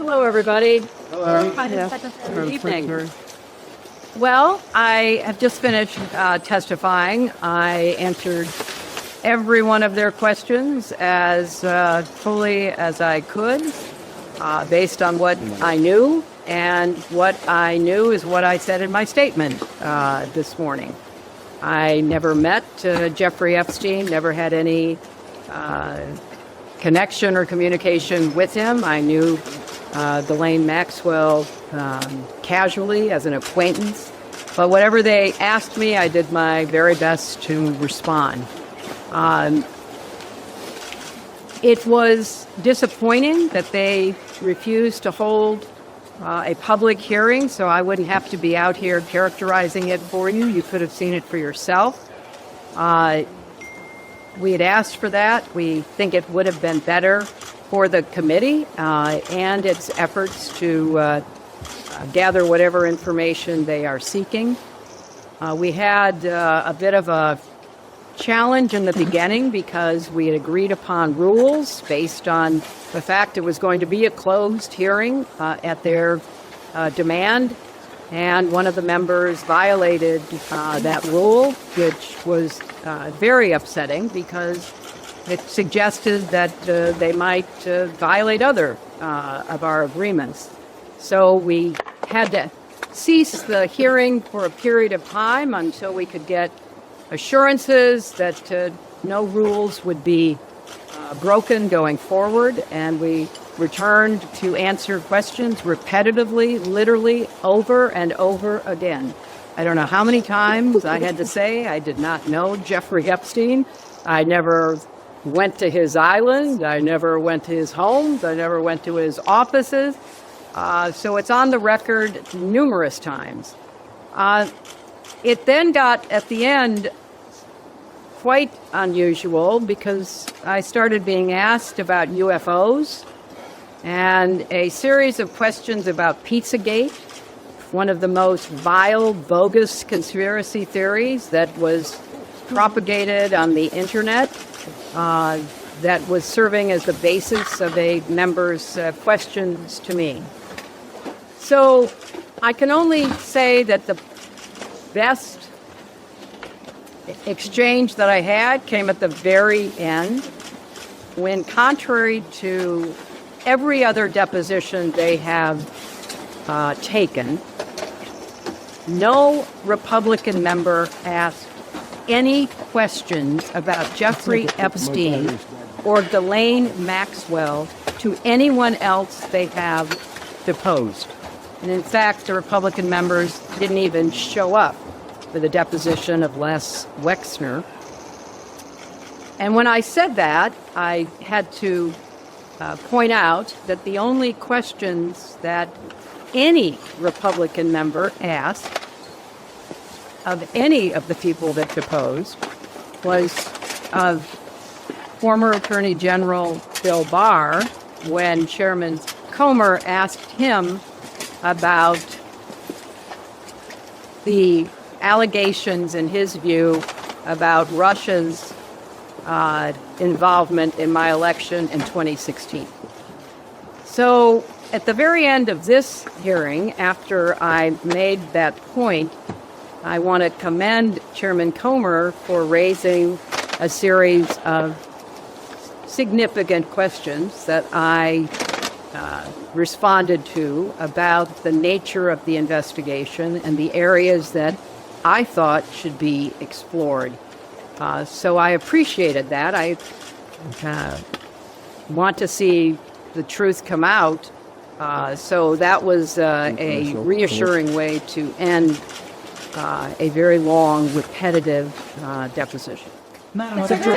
Hello, everybody. Hello. Good evening. Well, I have just finished testifying. I answered every one of their questions as fully as I could, based on what I knew. And what I knew is what I said in my statement this morning. I never met Jeffrey Epstein, never had any connection or communication with him. I knew Ghislaine Maxwell casually as an acquaintance. But whatever they asked me, I did my very best to respond. It was disappointing that they refused to hold a public hearing, so I wouldn't have to be out here characterizing it for you. You could have seen it for yourself. We had asked for that. We think it would have been better for the committee and its efforts to gather whatever information they are seeking. We had a bit of a challenge in the beginning because we had agreed upon rules based on the fact it was going to be a closed hearing at their demand, and one of the members violated that rule, which was very upsetting because it suggested that they might violate other of our agreements. So we had to cease the hearing for a period of time until we could get assurances that no rules would be broken going forward, and we returned to answer questions repetitively, literally over and over again. I don't know how many times I had to say I did not know Jeffrey Epstein. I never went to his island. I never went to his homes. I never went to his offices. So it's on the record numerous times. It then got, at the end, quite unusual because I started being asked about UFOs and a series of questions about Pizzagate, one of the most vile, bogus conspiracy theories that was propagated on the internet, that was serving as the basis of a member's questions to me. So I can only say that the best exchange that I had came at the very end, when, contrary to every other deposition they have taken, no Republican member asked any questions about Jeffrey Epstein or Ghislaine Maxwell to anyone else they have deposed. And in fact, the Republican members didn't even show up for the deposition of Les Wexner. And when I said that, I had to point out that the only questions that any Republican member asked of any of the people that deposed was of former Attorney General Bill Barr, when Chairman Comer asked him about the allegations, in his view, about Russia's involvement in my election in 2016. So at the very end of this hearing, after I made that point, I want to commend Chairman Comer for raising a series of significant questions that I responded to about the nature of the investigation and the areas that I thought should be explored. So I appreciated that. I want to see the truth come out. So that was a reassuring way to end a very long, repetitive deposition. Mr.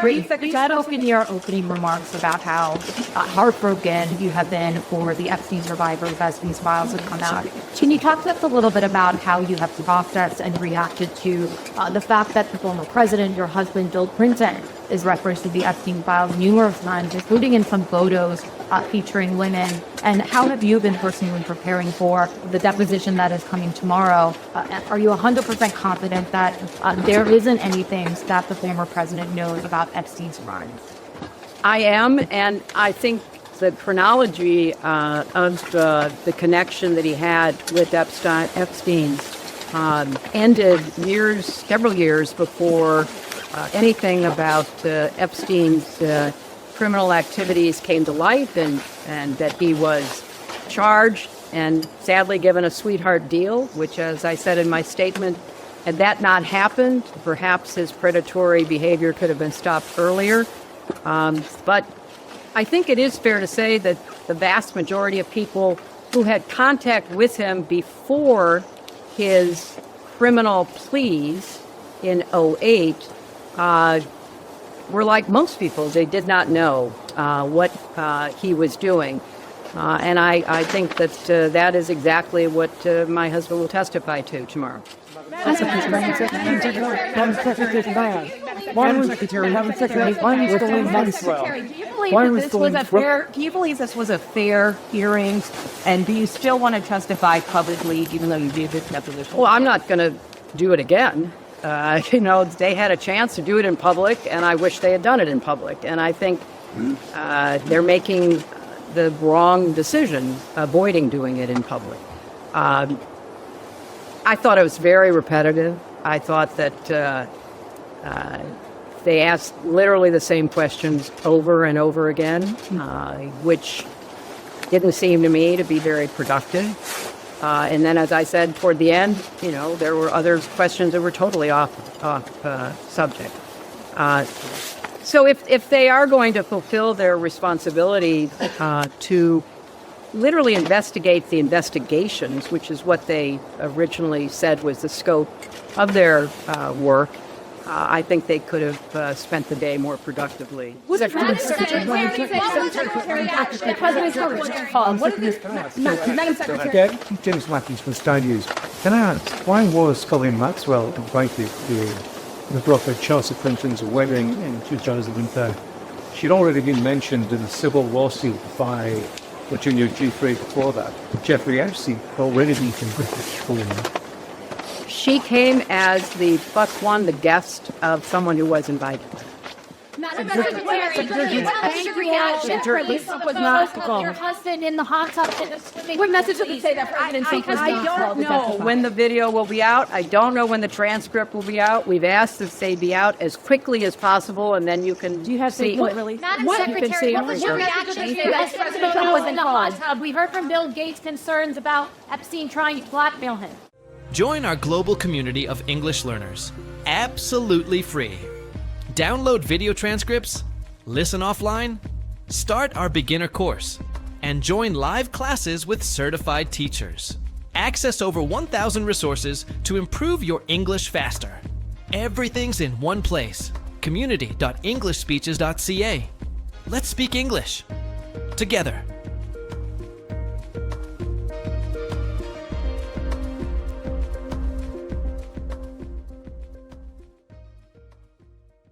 Green, you got open your opening remarks about how heartbroken you have been for the Epstein survivors as these files have come out. Can you talk to us a little bit about how you have processed and reacted to the fact that the former president, your husband, Bill Clinton, is referenced to the Epstein files numerous times, including in some photos featuring women? And how have you been personally preparing for the deposition that is coming tomorrow? Are you 100% confident that there isn't anything that the former president knows about Epstein's crimes? I am, and I think the chronology of the connection that he had with Epstein ended several years before anything about Epstein's criminal activities came to light, and that he was charged and sadly given a sweetheart deal, which, as I said in my statement, had that not happened, perhaps his predatory behavior could have been stopped earlier. But I think it is fair to say that the vast majority of people who had contact with him before his criminal pleas in 2008 were like most people. They did not know what he was doing. And I think that that is exactly what my husband will testify to tomorrow. Do you believe this was a fair hearing, and do you still want to testify publicly, even though you did this deposition? Well, I'm not going to do it again. They had a chance to do it in public, and I wish they had done it in public. And I think they're making the wrong decision, avoiding doing it in public. I thought it was very repetitive. I thought that they asked literally the same questions over and over again, which didn't seem to me to be very productive. And then, as I said, toward the end, there were other questions that were totally off subject. So if they are going to fulfill their responsibility to literally investigate the investigations, which is what they originally said was the scope of their work, I think they could have spent the day more productively. James Matthews from Sky News. Can I ask, why was Colin Maxwell invited to the brother Chelsea Clinton's wedding in 2003? She'd already been mentioned in a civil lawsuit by the junior G3 before that. Jeffrey Epstein had already been convicted for him. She came as the the guest of someone who was invited. Madam Secretary, your husband in the hot tub. What message did you say that presidency? I don't know when the video will be out. I don't know when the transcript will be out. We've asked that they be out as quickly as possible, and then you can Do you have see. Madam Secretary, what was your reaction as President Trump was in the hot tub? We heard from Bill Gates concerns about Epstein trying to blackmail him. Join our global community of English learners, absolutely free. Download video transcripts, listen offline, start our beginner course, and join live classes with certified teachers. Access over 1,000 resources to improve your English faster. Everything's in one place, community.englishspeeches.ca. Let's speak English together.